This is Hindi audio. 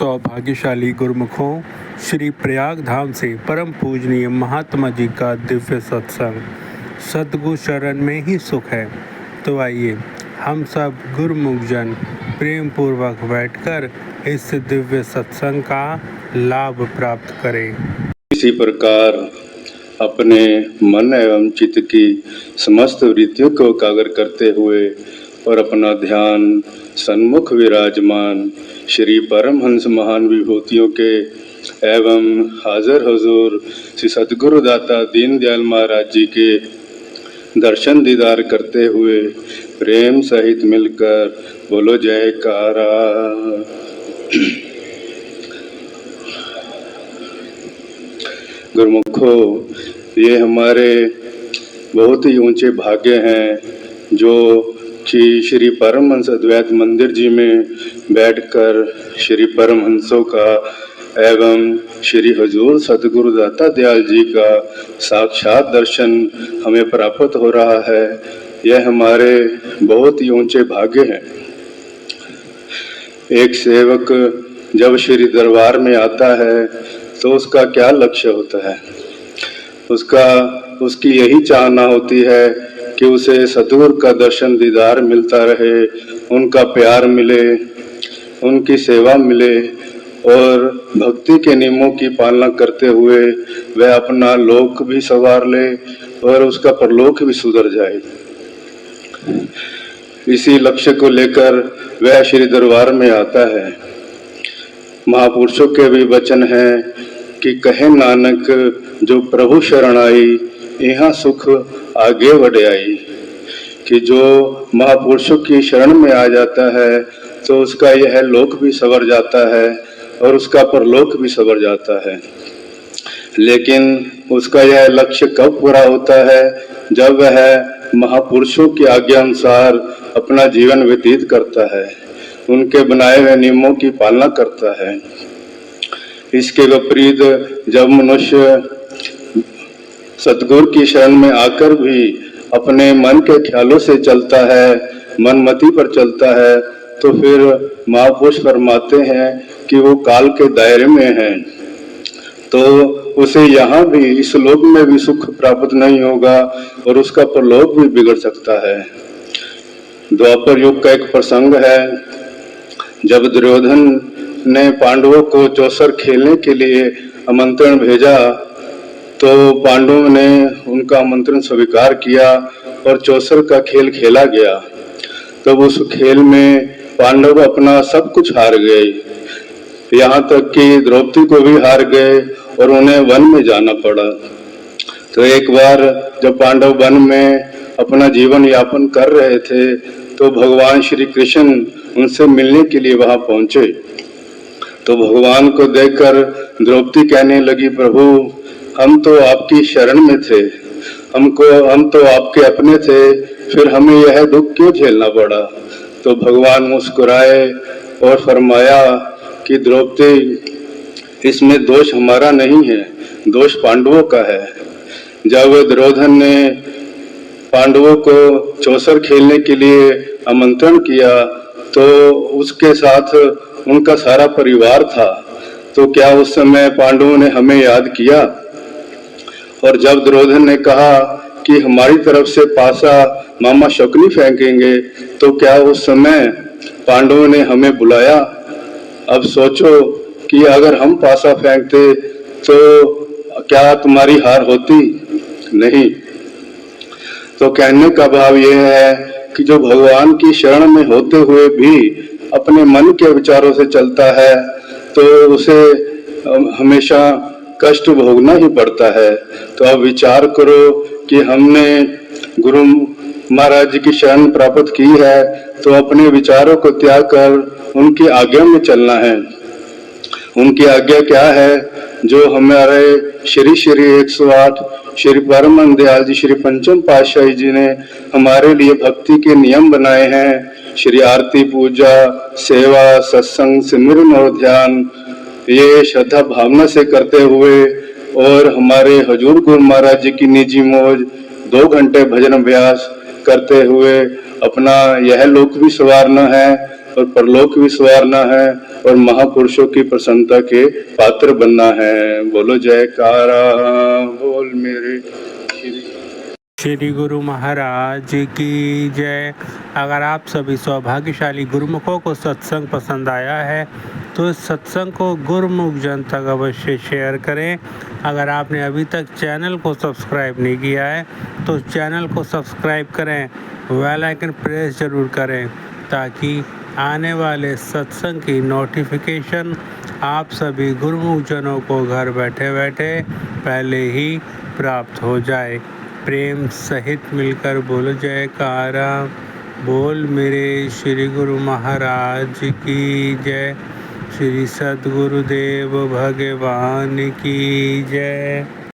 सौभाग्यशाली गुरुमुखों, श्री प्रयाग धाम से परम पूजनीय महात्मा जी का दिव्य सत्संग सद्गुरु शरण में ही सुख है। तो आइए हम सब गुरुमुख जन प्रेम पूर्वक बैठकर इस दिव्य सत्संग का लाभ प्राप्त करें। इसी प्रकार अपने मन एवं चित्त की समस्त वृत्तियों को एकाग्र करते हुए और अपना ध्यान सन्मुख विराजमान श्री परमहंस महान विभूतियों के एवं हाजिर हुजूर श्री सद्गुरु दाता दीनदयाल महाराज जी के दर्शन दीदार करते हुए प्रेम सहित मिलकर बोलो जयकारा। गुरुमुखो, ये हमारे बहुत ही ऊंचे भाग्य हैं जो कि श्री परमहंस अद्वैत मंदिर जी में बैठकर श्री परमहंसों का एवं श्री हुजूर सद्गुरु दाता दयाल जी का साक्षात दर्शन हमें प्राप्त हो रहा है। यह हमारे बहुत ही ऊंचे भाग्य हैं। एक सेवक जब श्री दरबार में आता है तो उसका क्या लक्ष्य होता है? उसकी यही चाहना होती है कि उसे सद्गुरु का दर्शन दीदार मिलता रहे, उनका प्यार मिले, उनकी सेवा मिले और भक्ति के नियमों की पालना करते हुए वह अपना लोक भी संवार ले और उसका परलोक भी सुधर जाए। इसी लक्ष्य को लेकर वह श्री दरबार में आता है। महापुरुषों के भी वचन हैं कि कहे नानक जो प्रभु शरण आई यहाँ सुख आगे बढ़ आई। कि जो महापुरुषों की शरण में आ जाता है तो उसका यह लोक भी संवर जाता है और उसका परलोक भी संवर जाता है। लेकिन उसका यह लक्ष्य कब पूरा होता है? जब वह महापुरुषों की आज्ञा अनुसार अपना जीवन व्यतीत करता है, उनके बनाए हुए नियमों की पालना करता है। इसके विपरीत जब मनुष्य सतगुरु की शरण में आकर भी अपने मन के ख्यालों से चलता है, मनमति पर चलता है, तो फिर महापुरुष फरमाते हैं कि वो काल के दायरे में है, तो उसे यहाँ भी इस लोक में भी सुख प्राप्त नहीं होगा और उसका परलोक भी बिगड़ सकता है। द्वापर युग का एक प्रसंग है, जब दुर्योधन ने पांडवों को चौसर खेलने के लिए आमंत्रण भेजा तो पांडवों ने उनका आमंत्रण स्वीकार किया और चौसर का खेल खेला गया। तब उस खेल में पांडव अपना सब कुछ हार गए, यहाँ तक कि द्रौपदी को भी हार गए और उन्हें वन में जाना पड़ा। तो एक बार जब पांडव वन में अपना जीवन यापन कर रहे थे तो भगवान श्री कृष्ण उनसे मिलने के लिए वहां पहुंचे। तो भगवान को देखकर द्रौपदी कहने लगी, प्रभु हम तो आपकी शरण में थे, हम तो आपके अपने थे, फिर हमें यह दुख क्यों झेलना पड़ा? तो भगवान मुस्कुराए और फरमाया कि द्रौपदी इसमें दोष हमारा नहीं है, दोष पांडवों का है। जब दुर्योधन ने पांडवों को चौसर खेलने के लिए आमंत्रण किया तो उसके साथ उनका सारा परिवार था, तो क्या उस समय पांडवों ने हमें याद किया? और जब दुर्योधन ने कहा कि हमारी तरफ से पासा मामा शकुनी फेंकेंगे, तो क्या उस समय पांडवों ने हमें बुलाया? अब सोचो कि अगर हम पासा फेंकते तो क्या तुम्हारी हार होती? नहीं। तो कहने का भाव यह है कि जो भगवान की शरण में होते हुए भी अपने मन के विचारों से चलता है तो उसे हमेशा कष्ट भोगना ही पड़ता है। तो अब विचार करो कि हमने गुरु महाराज जी की शरण प्राप्त की है तो अपने विचारों को त्याग कर उनकी आज्ञा में चलना है। उनकी आज्ञा क्या है? जो हमारे श्री 108 श्री परमहंस दयाल जी श्री पंचम पातशाही जी ने हमारे लिए भक्ति के नियम बनाए हैं, श्री आरती पूजा सेवा सत्संग सिमरन और ध्यान, ये श्रद्धा भावना से करते हुए और हमारे हजूर गुरु महाराज जी की निजी मौज 2 घंटे भजन अभ्यास करते हुए अपना यह लोक भी संवारना है और परलोक भी संवारना है और महापुरुषों की प्रसन्नता के पात्र बनना है। बोलो जयकारा बोल मेरे श्री गुरु महाराज की जय। अगर आप सभी सौभाग्यशाली गुरुमुखों को सत्संग पसंद आया है तो इस सत्संग को गुरुमुख जन तक अवश्य शेयर करें। अगर आपने अभी तक चैनल को सब्सक्राइब नहीं किया है तो चैनल को सब्सक्राइब करें, बेल आइकन प्रेस जरूर करें ताकि आने वाले सत्संग की नोटिफिकेशन आप सभी गुरुमुख जनों को घर बैठे बैठे पहले ही प्राप्त हो जाए। प्रेम सहित मिलकर बोलो जयकारा बोल मेरे श्री गुरु महाराज की जय। श्री सद्गुरुदेव भगवान की जय।